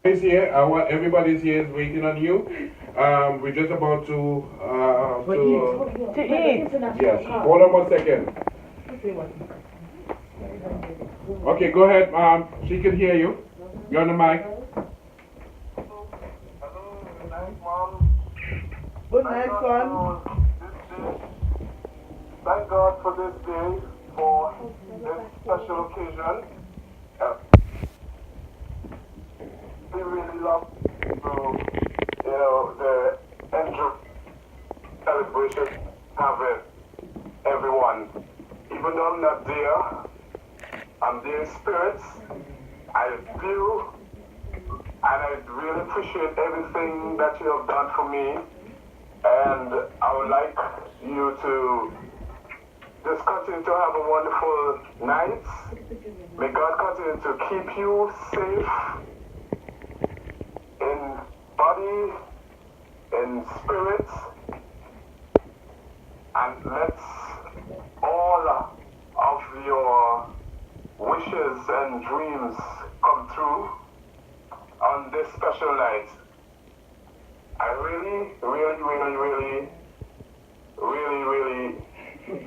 Is here. Everybody's here is waiting on you. We're just about To eat. yes. Hold on 1 second. Okay, go ahead. She can hear you. You're on the mic. Good night, son. Thank God for this day, for this special occasion. We really love the enjoy celebration having everyone. Even though I'm not there, I'm there in spirits. I feel and I really appreciate everything that you have done for me. And I would like you to just continue to have a wonderful night. May God continue to keep you safe in body, in spirit, and let all of your wishes and dreams come true on this special night. I really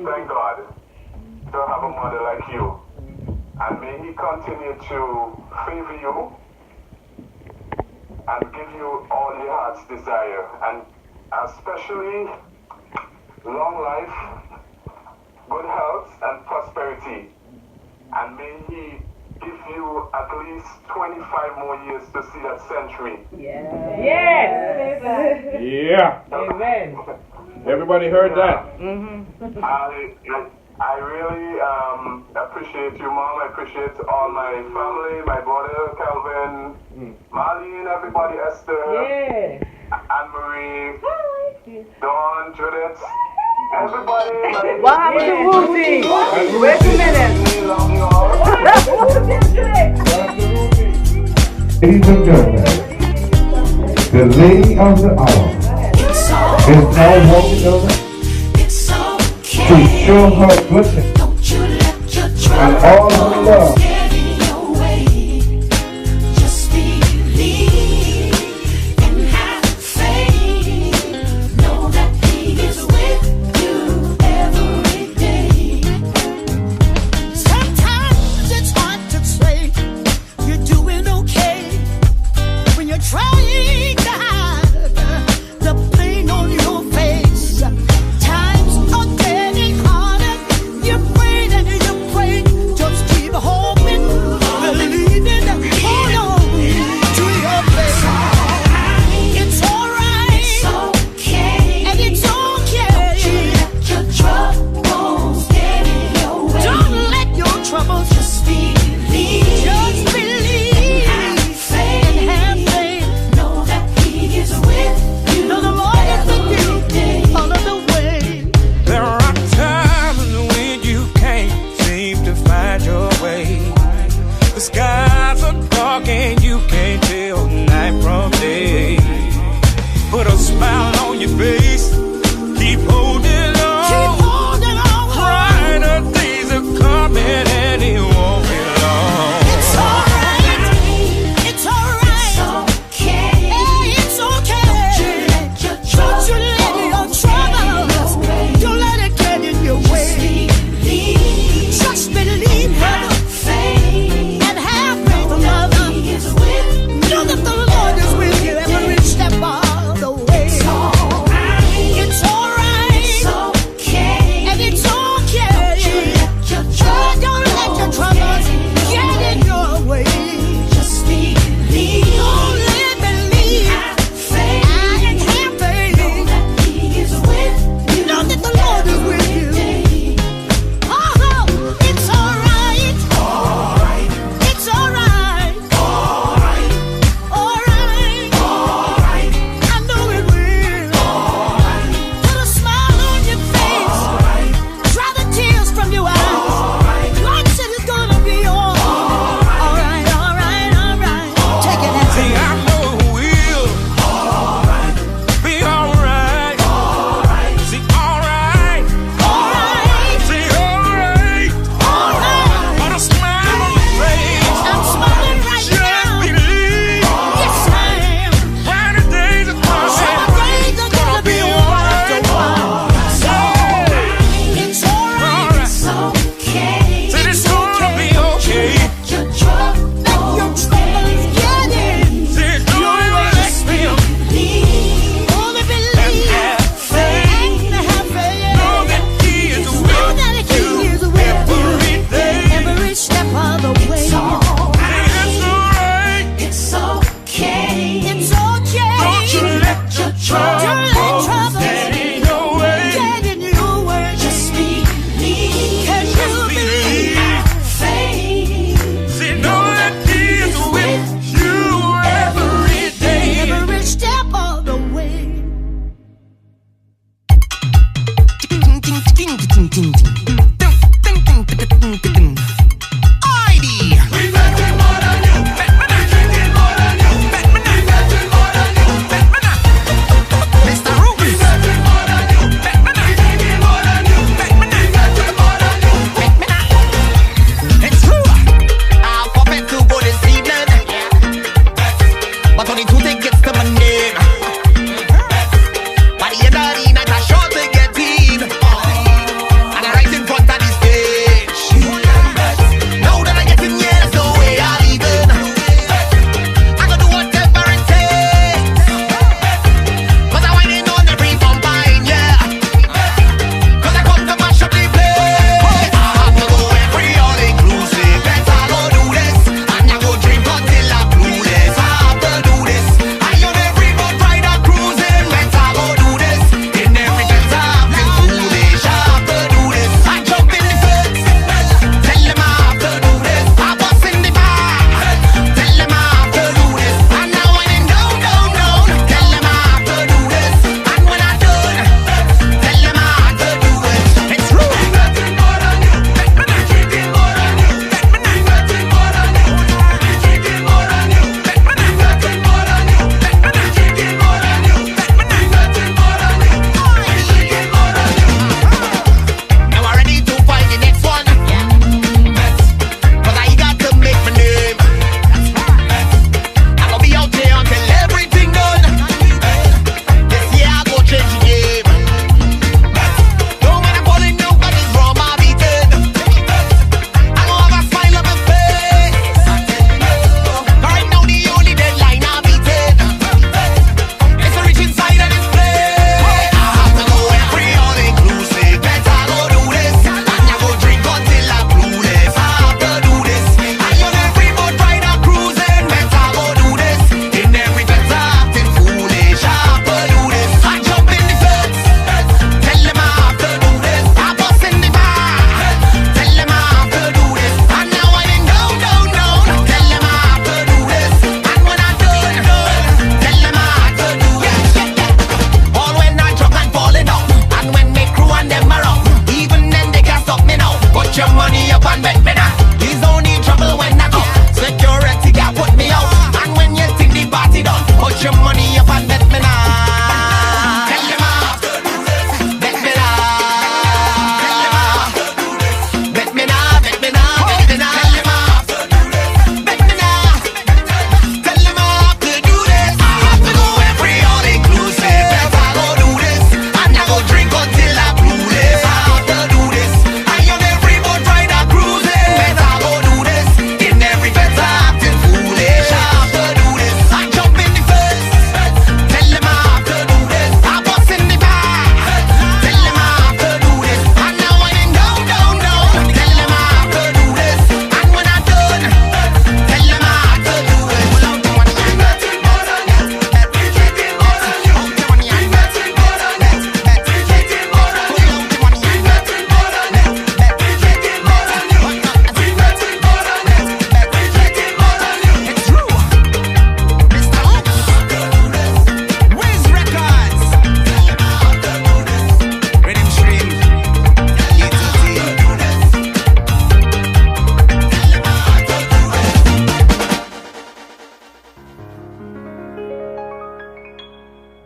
thank God to have a mother like you. And may He continue to favor you and give you all your heart's desire. And especially long life, good health, and prosperity. And may He give you at least 25 more years to see that century. Yeah. Yes. Yeah. Amen. Everybody heard that? I really appreciate you, Mom. I appreciate all my family, my brother, Calvin, Marlene, everybody, Esther, Anne-Marie, Dawn, Judith, everybody. What happened to Ruthie? Wait a minute. Ladies and gentlemen, the lady of the hour is now walking over to show her goodness and all her love. Times are getting harder. You pray and you pray. Just keep hoping.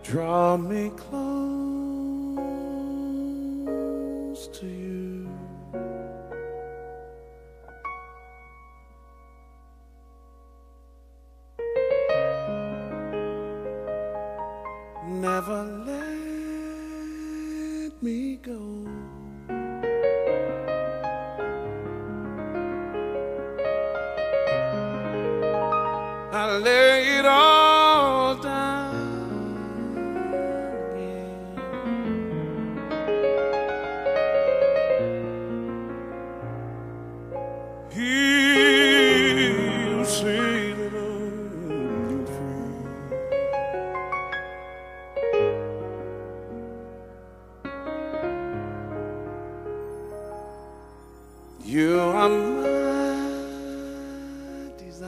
Draw me close to you. Never let me go. I lay it all down again. He'll say that I'm free. You are my desire.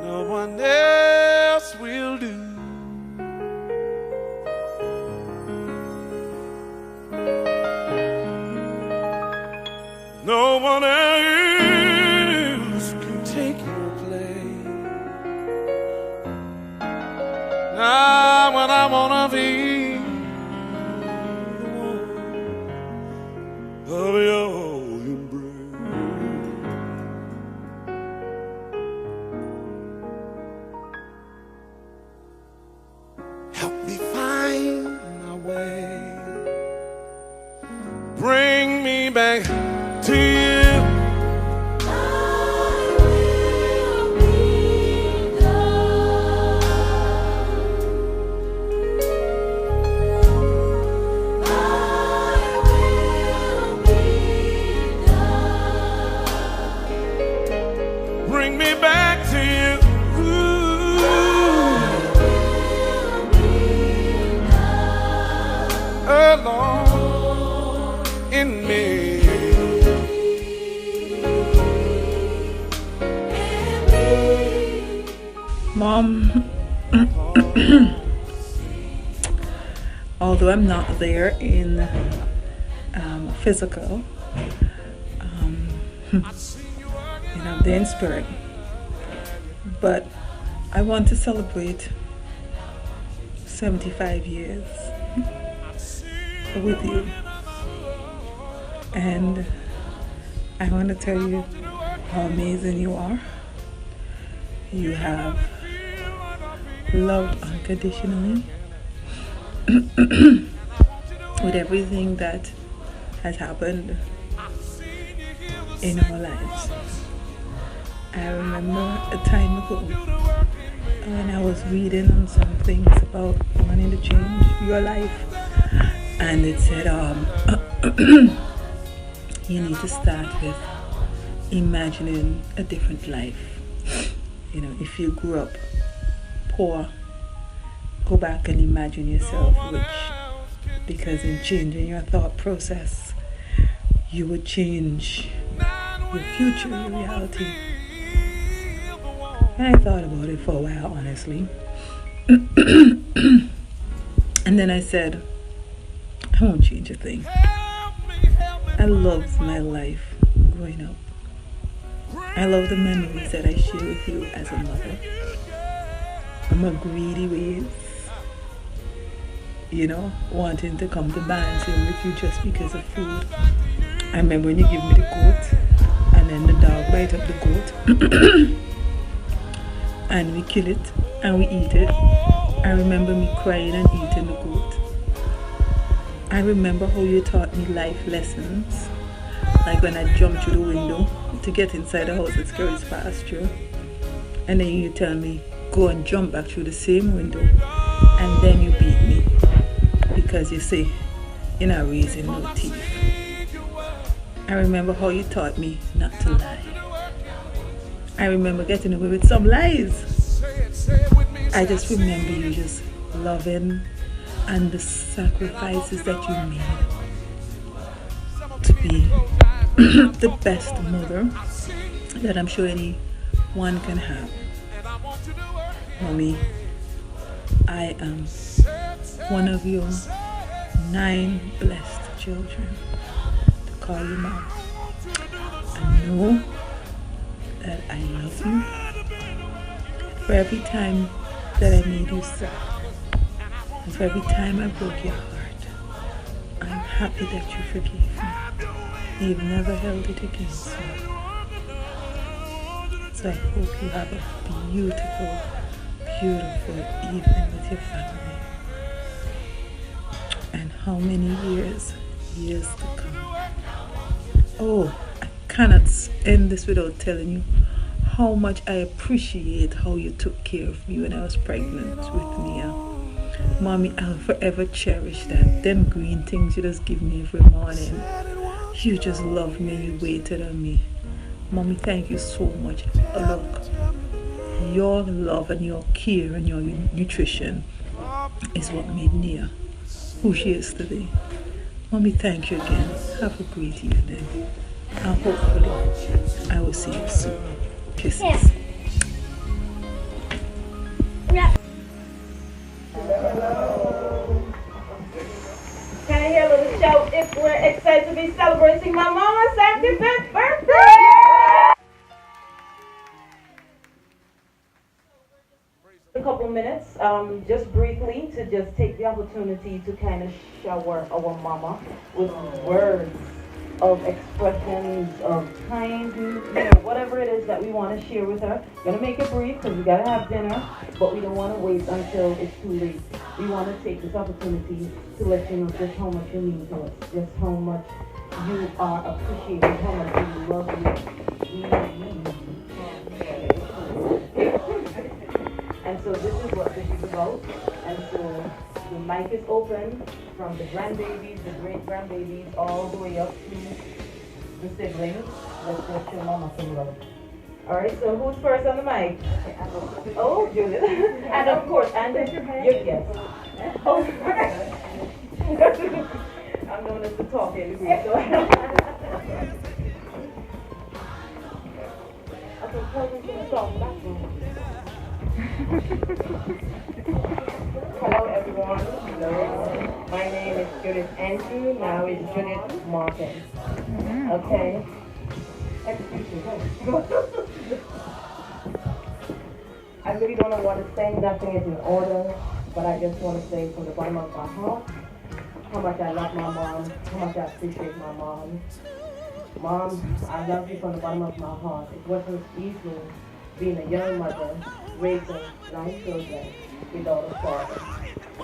No one else will do. No one else can take your place. Now when I wanna be the one of your embrace. Help me find my way. Bring me back to you. Bring me back to you. Alone in me. Mom, although I'm not there in physical, I'm there in spirit, but I want to celebrate 75 years with you, and I want to tell you how amazing you are. You have loved unconditionally with everything that has happened in our lives. I remember a time ago when I was reading on some things about wanting to change your life, and it said you need to start with imagining a different life. You know, if you grew up poor, go back and imagine yourself rich, because in changing your thought process, you would change your future, your reality. And I thought about it for a while, honestly. And then I said, I won't change a thing. I loved my life growing up. I love the memories that I share with you as a mother. I'm a greedy ways, you know, wanting to come to balancing with you just because of food. I remember when you give me the goat, and then the dog bite up the goat, and we kill it, and we eat it. I remember me crying and eating the goat. I remember how you taught me life lessons, like when I jumped through the window to get inside the house at Scary's pasture, and then you tell me, go and jump back through the same window, and then you beat me because you say you're not raising no teeth. I remember how you taught me not to lie. I remember getting away with some lies. I just remember you just loving and the sacrifices that you made to be the best mother that I'm sure anyone can have. Mommy, I am one of your 9 blessed children to call you mom. and know that I love you. For every time that I made you sad, and for every time I broke your heart, I'm happy that you forgave me. You've never held it against me. So I hope you have a beautiful, beautiful evening with your family. And how many years to come. Oh, I cannot end this without telling you how much I appreciate how you took care of me when I was pregnant with Nia. Mommy, I'll forever cherish that. Them green things you just give me every morning. You just loved me, you waited on me. Mommy, thank you so much. Look, your love and your care and your nutrition is what made Nia who she is today. Mommy, thank you again. Have a great evening. And hopefully, I will see you soon. Kisses. Can I hear a little shout if we're excited to be celebrating my mama's 75th birthday? A couple minutes, just briefly, to just take the opportunity to kind of shower our mama with words of expressions of kind, whatever it is that we want to share with her. Gonna make it brief because we gotta have dinner, but we don't want to wait until it's too late. We want to take this opportunity to let you know just how much you mean to us, just how much you are appreciated, how much we love you. And so this is what this is about. And so the mic is open from the grandbabies, the great-grandbabies, all the way up to the siblings. Let's just show mama some love. All right, so who's first on the mic? Oh, Judith. And of course, and yes. Oh, I'm known as the talk anyway, so. I can tell you some song background. Hello everyone. Hello. My name is Judith Andrew. Now it's Judith Martin. Okay. Excuse me. I really don't know what to say. Nothing is in order. But I just want to say from the bottom of my heart how much I love my mom. How much I appreciate my mom. Mom, I love you from the bottom of my heart. It wasn't easy being a young mother, raising 9 children without a father.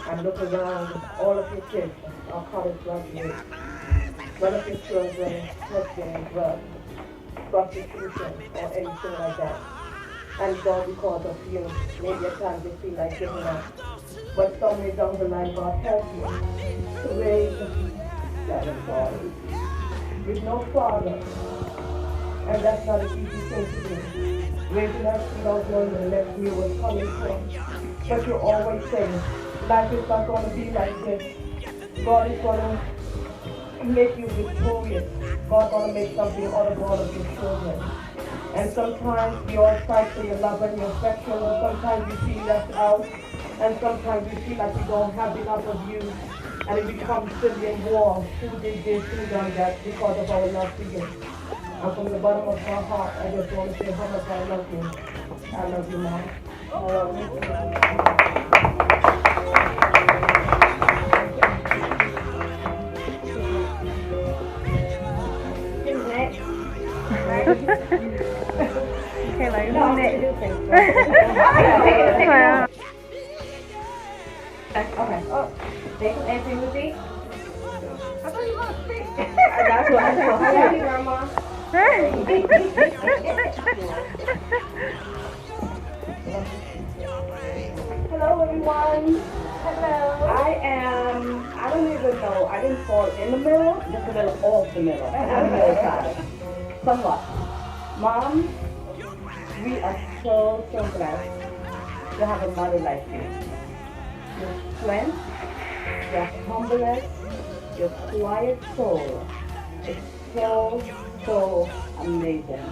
And look around, all of your kids are college graduates. None of your children have been drugs, prostitution, or anything like that. And it's all because of you. Maybe at times you feel like giving up. But somewhere down the line, God help you to raise 7 daughters with no father. And that's not an easy thing to do. Raising us without knowing the next year was coming from. But you always say, life is not going to be like this. God is going to make you victorious. God going to make something out of all of your children. And sometimes we all fight for your love and your affection, and sometimes you feel left out, and sometimes you feel like we don't have enough of you, and it becomes civilian war. Who did this, who done that, because of our love for you. And from the bottom of my heart, I just want to say how much I love you. I love you, Mom. I love you. Who's next? Okay, like, No, who's next? Okay. Oh, they can answer you, see? I thought you were going to speak. That's what I thought. I love you, Grandma. Hello, everyone. Hello. I don't even know. I didn't fall in the middle, just a little off the middle. I'm really excited. Somewhat. Mom, we are so blessed to have a mother like you. Your strength, your humbleness, your quiet soul. It's so amazing.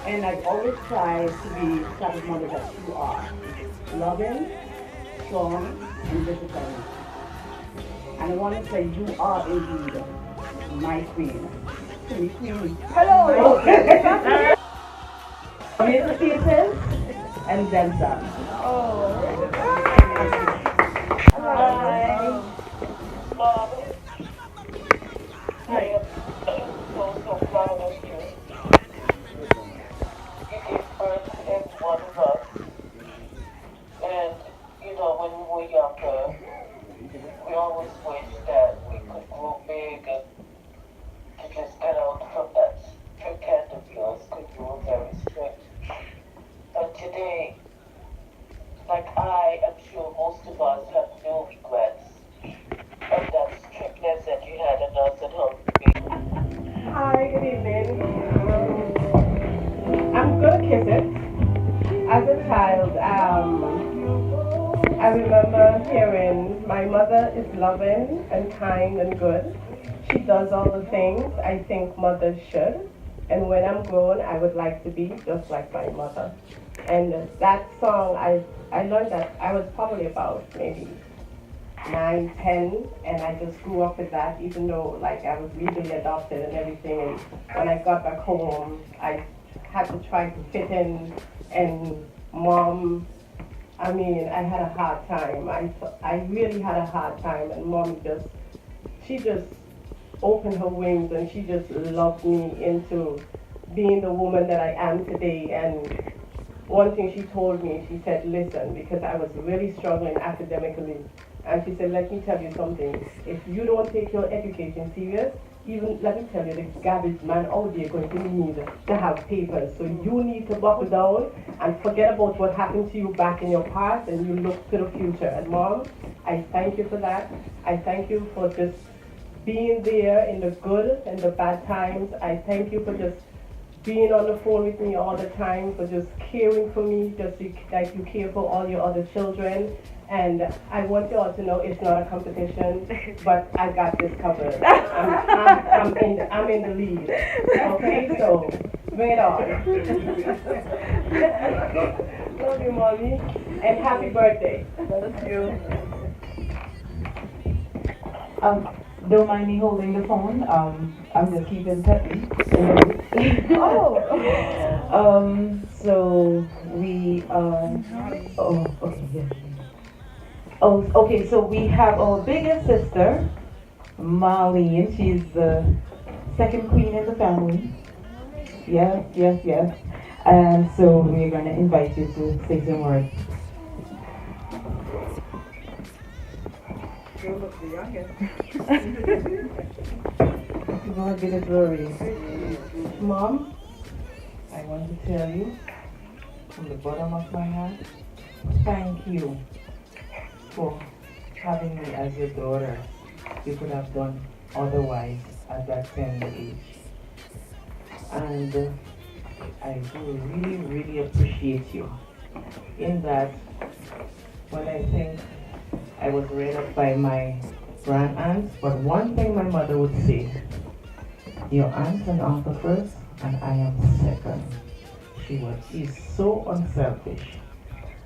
And I've always tried to be the type of mother that you are. Loving, strong, and disciplined. And I want to say you are indeed my queen. Hello! Mr. Peterson and then some. Hi. I am so proud of you. You gave birth to every one of us. And, you know, when we were younger, we always wished that we could grow big and to just get out from that strict hand of yours, because you were very strict. But today, like I'm sure most of us have no regrets of that strictness that you had on us and how you made. Hi, good evening. I'm gonna kiss it. As a child, I remember hearing my mother is loving and kind and good. She does all the things I think mothers should. And when I'm grown, I would like to be just like my mother. And that song, I learned that I was probably about maybe 9, 10, and I just grew up with that, even though like I was legally adopted and everything. And when I got back home, I had to try to fit in, and mom, I mean, I had a hard time. I really had a hard time, and mom she just opened her wings and she just loved me into being the woman that I am today. And one thing she told me, she said, listen, because I was really struggling academically, and she said, let me tell you something. If you don't take your education serious, even, let me tell you, the garbage man out there going to need to have papers. So you need to buckle down and forget about what happened to you back in your past, and you look to the future. And mom, I thank you for that. I thank you for just being there in the good and the bad times. I thank you for just being on the phone with me all the time, for just caring for me, just like you care for all your other children. And I want you all to know it's not a competition, but I got this covered. I'm in the lead. Okay, so bring it on. Love you, mommy, and happy birthday. Thank you. Don't mind me holding the phone. I'm just keeping peppy. So we oh, okay, yeah. Oh, okay, so we have our biggest sister, Marlene. She's the second queen in the family. Yes, yes, yes. And so we're going to invite you to say some words. You look the youngest. God be the glory. Mom, I want to tell you from the bottom of my heart, thank you for having me as your daughter. You could have done otherwise at that tender age. And I do really, really appreciate you in that when I think I was reared up by my grand aunts, but one thing my mother would say, your aunt and uncle first, and I am second. She's so unselfish.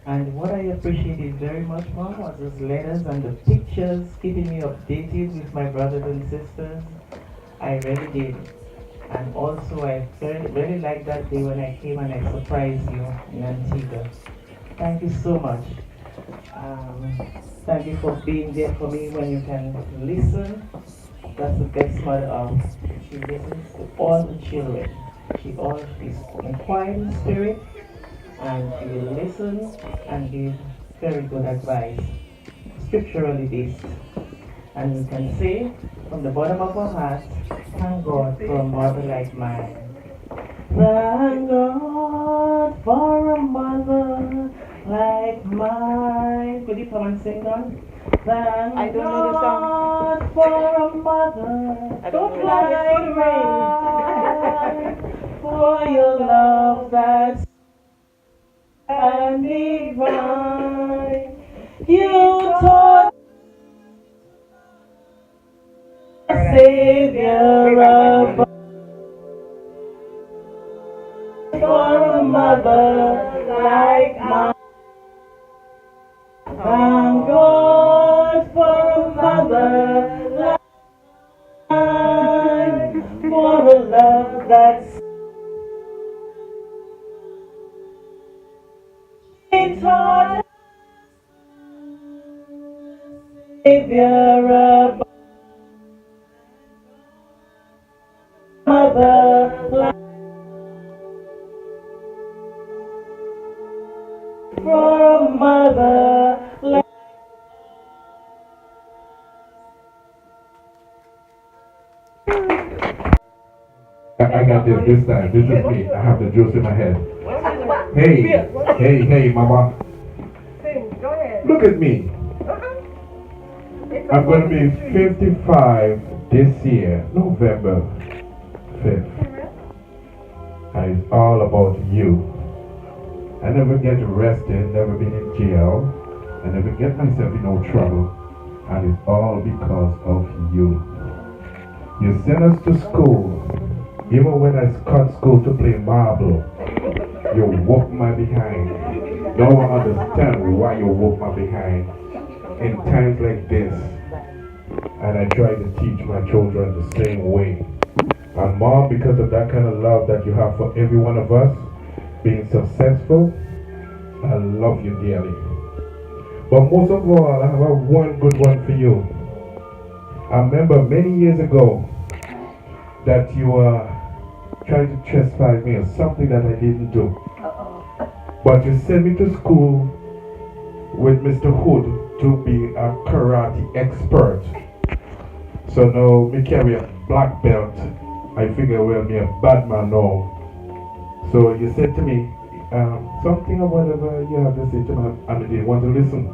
And what I appreciated very much, Mom, was those letters and the pictures keeping me updated with my brothers and sisters. I really did. And also I really liked that day when I came and I surprised you in Antigua. Thank you so much. Thank you for being there for me when you can listen. That's the best mother of. She listens to all the children. She always is inquiring in spirit, and she will listen and give very good advice, scripturally based. And you can say from the bottom of our heart, thank God for a mother like mine. Thank God for a mother like mine. Could you come and sing that? Thank I don't know the song. God for a mother like mine. For your love that's and divine. You taught Savior of for a mother like mine. Thank God for a mother like mine. For a love that's taught Savior above motherland from motherland. I got this time. This is me. I have the juice in my head. Hey, mama. Go ahead. Look at me. I'm going to be 55 this year, November 5th. And it's all about you. I never get arrested, never been in jail. I never get myself in no trouble. And it's all because of you. You sent us to school. Even when I cut school to play marble, you whoop my behind. No one understands why you whoop my behind in times like this. And I try to teach my children the same way. And Mom, because of that kind of love that you have for every one of us, being successful, I love you dearly. But most of all, I have one good one for you. I remember many years ago that you were trying to trespass me on something that I didn't do. But you sent me to school with Mr. Hood to be a karate expert. So now me carry a black belt. I figure, well, me a bad man now. So you said to me, something or whatever you have to say to me, and I didn't want to listen.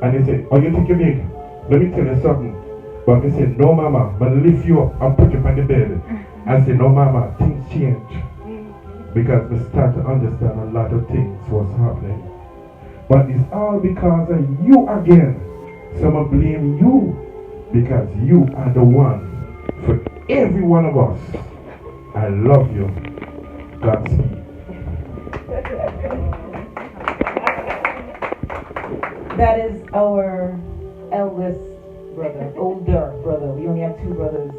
And he said, oh, you think you're big? Let me tell you something. But he said, no, mama, I'm going to lift you up and put you on the bed. I said, no, mama, things change. Because we start to understand a lot of things was happening. But it's all because of you again. So I'm blame you. Because you are the one for every one of us. I love you. Godspeed. That is our eldest brother, older brother. We only have two brothers.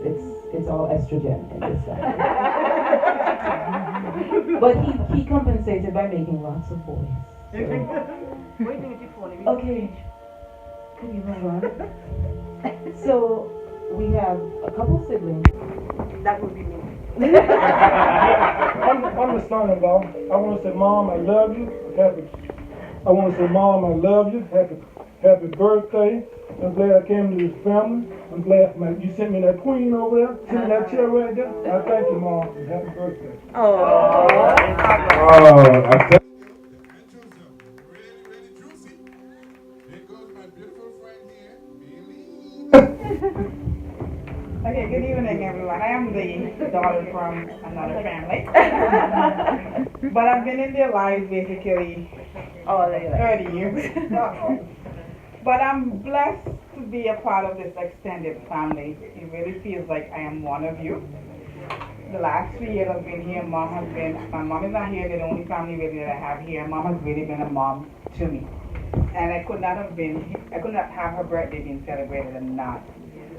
It's all estrogen in this family. But he compensated by making lots of boys. So. Okay. Could you move on? So we have a couple siblings. That would be me. I'm the son-in-law. I want to say, Mom, I love you. I want to say, Mom, I love you. Happy birthday. I'm glad I came to this family. I'm glad you sent me that queen over there. Sent me that chair right there. I thank you, Mom. And happy birthday. Okay, good evening, everyone. I am the daughter from another family. But I've been in their lives basically 30 years. But I'm blessed to be a part of this extended family. It really feels like I am one of you. The last 3 years I've been here, my mom is not here, they're the only family really that I have here. Mom has really been a mom to me. And I could not have her birthday being celebrated and not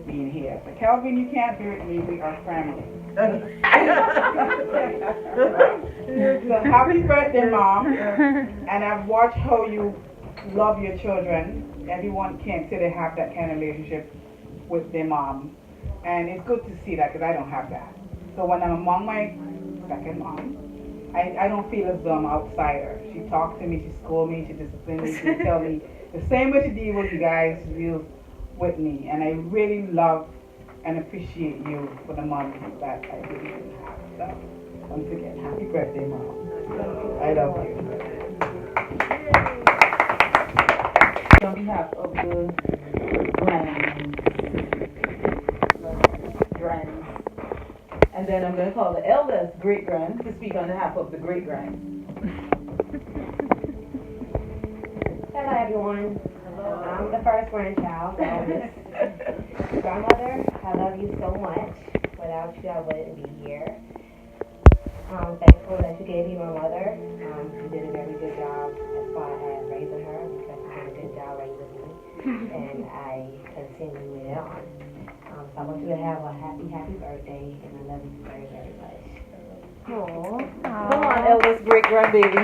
being here. So Kelvin, you can't do it with me, we are family. So happy birthday, Mom. And I've watched how you love your children. Everyone can't say they have that kind of relationship with their mom. And it's good to see that because I don't have that. So when I'm among my second mom, I don't feel as though I'm an outsider. She talks to me, she scolds me, she disciplines me, she tells me the same way she did with you guys, she deals with me. And I really love and appreciate you for the mom that I really didn't have. So once again, happy birthday, Mom. I love you. On behalf of the grands. And then I'm going to call the eldest great-grand to speak on behalf of the great-grand. Hello, everyone. I'm the first grandchild, the oldest. Grandmother, I love you so much. Without you, I wouldn't be here. I'm thankful that you gave me my mother. You did a very good job as far as raising her because you did a good job raising me. And I continue it on. So I want you to have a happy, happy birthday, and I love you very, very much. Aww. Come on, Elvis, great grandbaby.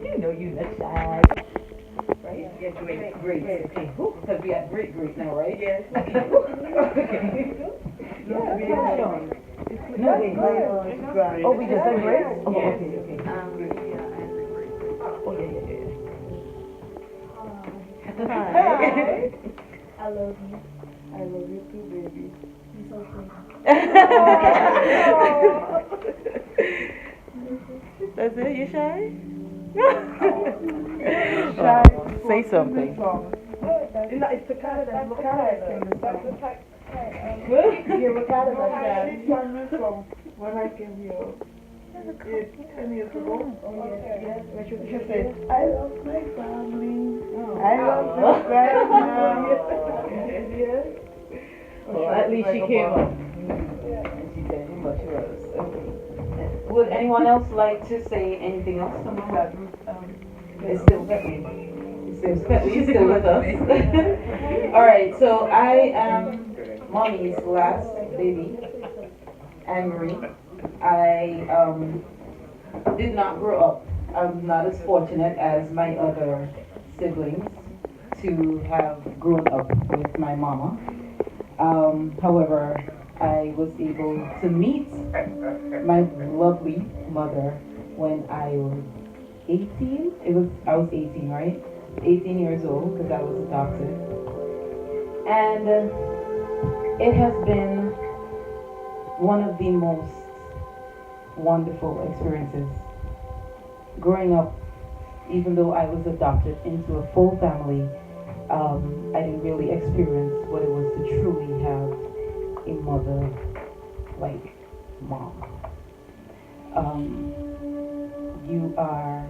You know you're not shy. Right? Yeah, great. Okay. Because we got great now, right? Yes. Okay. Yeah, we got on. No, wait. Oh, we just said great? Oh, okay. Oh, yeah. Hi. I love you. I love you too, baby. You're so sweet. That's it? You shy? Shy. Say something. It's the kind of that That's the type. Yeah, look at it. When I came here 10 years ago, she said, I love my family. I love my family. Yes. Well, at least she came up. And she said how much she was. Okay. Would anyone else like to say anything else? Come on. It's still Petley. She's still with us. Alright, so I am Mommy's last baby, Anne-Marie. I did not grow up. I'm not as fortunate as my other siblings to have grown up with my mama. However, I was able to meet my lovely mother when I was 18. I was 18, right? 18 years old because I was adopted. And it has been one of the most wonderful experiences. Growing up, even though I was adopted into a full family, I didn't really experience what it was to truly have a mother like mom. You are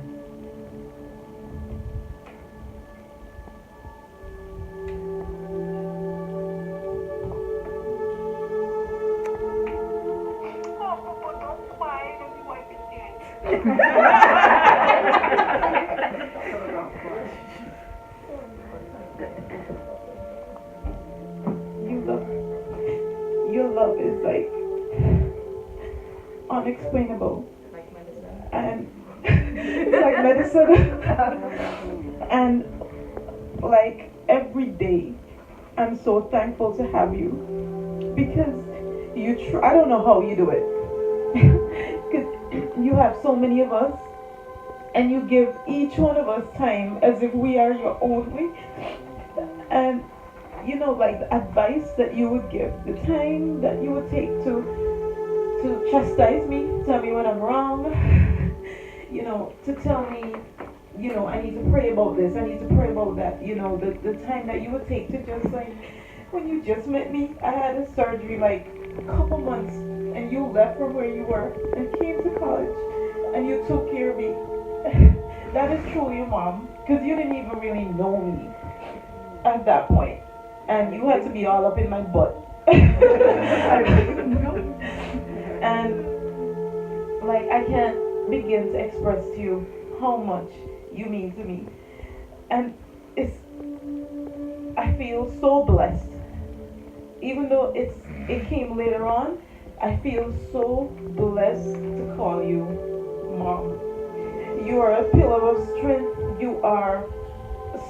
your love is like unexplainable, and it's like medicine. And like every day, I'm so thankful to have you because I don't know how you do it. Because you have so many of us, and you give each one of us time as if we are your only. And you know, like the advice that you would give, the time that you would take to chastise me, tell me when I'm wrong, you know, to tell me, you know, I need to pray about this, I need to pray about that, you know, the time that you would take to just like, when you just met me, I had a surgery like a couple months, and you left from where you were and came to college, and you took care of me. That is truly a mom, because you didn't even really know me at that point, and you had to be all up in my butt. And like I can't begin to express to you how much you mean to me, and I feel so blessed. Even though it came later on, I feel so blessed to call you mom. You are a pillar of strength. You are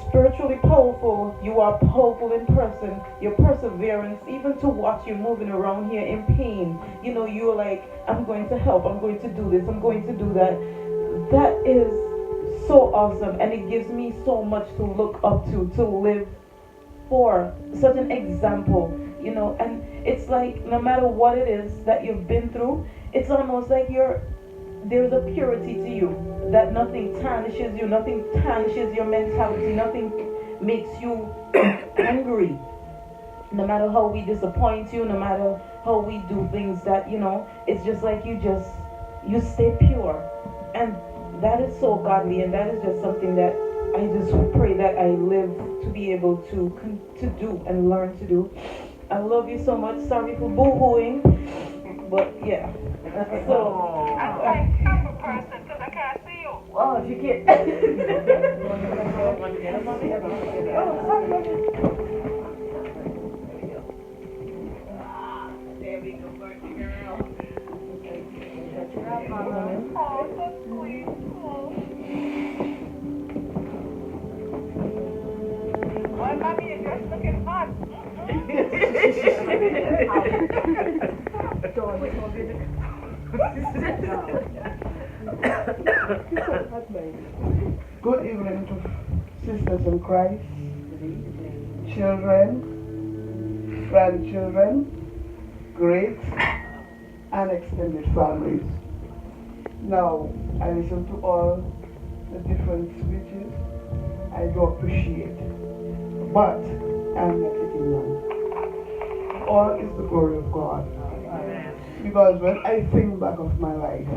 spiritually powerful. You are powerful in person. Your perseverance, even to watch you moving around here in pain, you know, you're like, I'm going to help, I'm going to do this, I'm going to do that. That is so awesome, and it gives me so much to look up to live for. Such an example, you know. And it's like no matter what it is that you've been through, it's almost like there's a purity to you that nothing tarnishes you, nothing tarnishes your mentality, nothing makes you angry. No matter how we disappoint you, no matter how we do things that, you know, it's just like you stay pure. And that is so godly, and that is just something that I just pray that I live to be able to do and learn to do. I love you so much. Sorry for boo-hooing. But yeah. So. I'm like half a person because I can't see you. Oh, she can't. There we go, birthday girl. Oh, so sweet. Oh. Well, mommy, you're just looking hot. Good evening to sisters in Christ, children, grandchildren, great and extended families. Now, I listen to all the different speeches. I do appreciate, but I'm not taking none. All is the glory of God. Because when I think back of my life,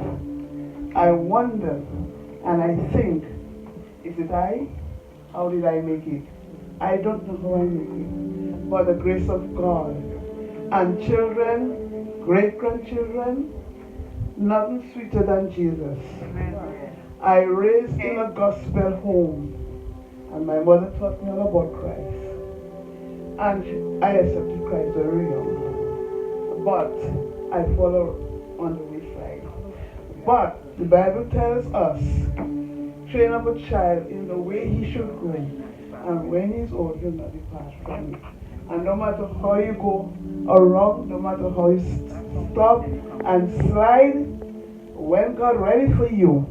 I wonder and I think, is it I? How did I make it? I don't know how I make it. But the grace of God. And children, great-grandchildren, nothing sweeter than Jesus. I raised in a gospel home. And my mother taught me all about Christ. And I accepted Christ very young. But I follow on the wayside. But the Bible tells us, train up a child in the way he should go, and when he's old, he'll not depart from it. And no matter how you go around, no matter how you stop and slide, when God ready for you,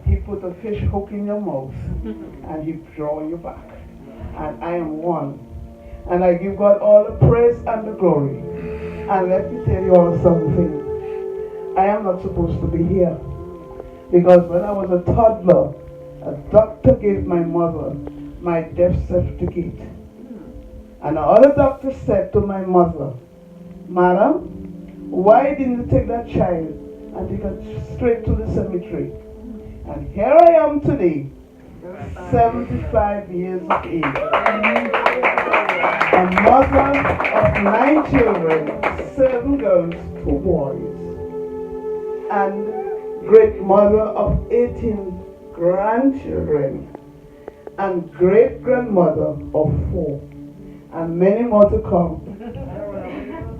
he put a fish hook in your mouth, and he draw you back. And I am one. And I give God all the praise and the glory. And let me tell you all something. I am not supposed to be here. Because when I was a toddler, a doctor gave my mother my death certificate. And the other doctor said to my mother, Madam, why didn't you take that child and take her straight to the cemetery? And here I am today, 75 years of age. A mother of 9 children, 7 girls, 2 boys. And great mother of 18 grandchildren. And great grandmother of 4. And many more to come.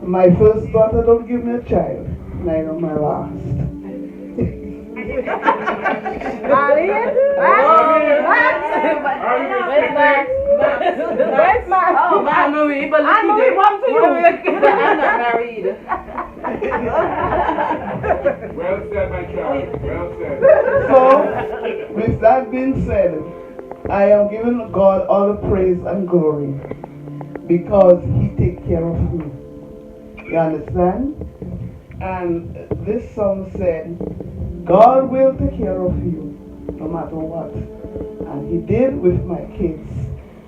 My first daughter don't give me a child, neither my last. Where's Max? Oh, Anne-Marie, but Anne-Marie, one for you. I'm not married. Well said, my child. Well said. So, with that being said, I am giving God all the praise and glory because He takes care of me. You understand? And this song said, God will take care of you no matter what. And He did with my kids.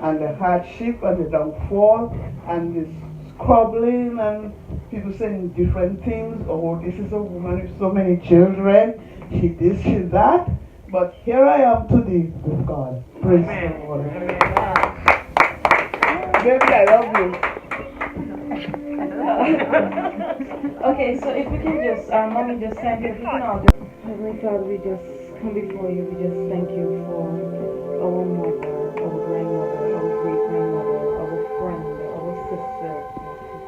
And the hardship and the downfall and the squabbling and people saying different things. Oh, this is a woman with so many children. She this, she that. But here I am today with God. Praise the Lord. Baby, I love you. Okay, so if we can just, Mommy, just thank you. If we can all just, Heavenly Father, we just come before you. We just thank you for our mother, our grandmother, our great-grandmother, our friend, our sister.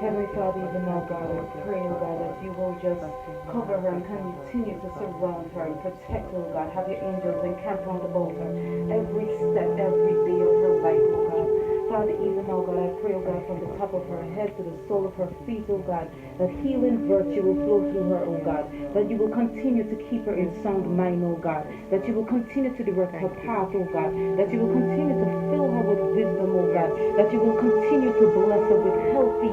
Heavenly Father, even now, God, I pray, oh God, that you will just cover her and continue to surround her and protect her, oh God. Have your angels encamp round about her every step, every day of her life, oh God. Father, even now, God, I pray, oh God, from the top of her head to the sole of her feet, oh God, that healing virtue will flow through her, oh God, that you will continue to keep her in sound mind, oh God, that you will continue to direct her path, oh God, that you will continue to fill her with wisdom, oh God, that you will continue to bless her with healthy,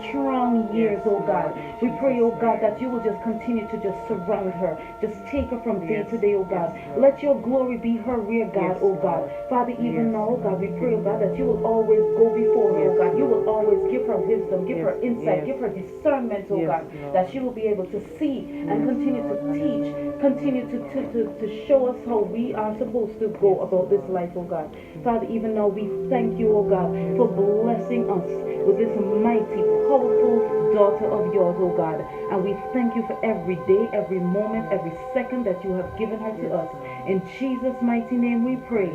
strong years, oh God. We pray, oh God, that you will just continue to just surround her, just take her from day to day, oh God. Let your glory be her rear guard, oh God. Father, even now, oh God, we pray, oh God, that you will always go before her, oh God. You will always give her wisdom, give her insight, give her discernment, oh God, that she will be able to see and continue to teach, continue to show us how we are supposed to go about this life, oh God. Father, even now we thank you, oh God, for blessing us with this mighty, powerful daughter of yours, oh God. And we thank you for every day, every moment, every second that you have given her to us. In Jesus' mighty name we pray.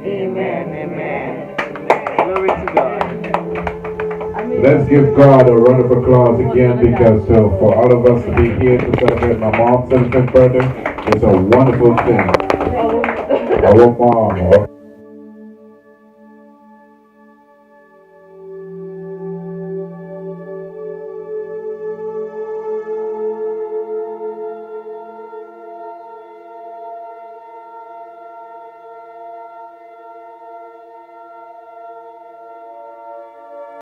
Amen. Amen. Glory to God. Let's give God a round of applause again, because for all of us to be here to celebrate my mom's 75th birthday is a wonderful thing. Our mom.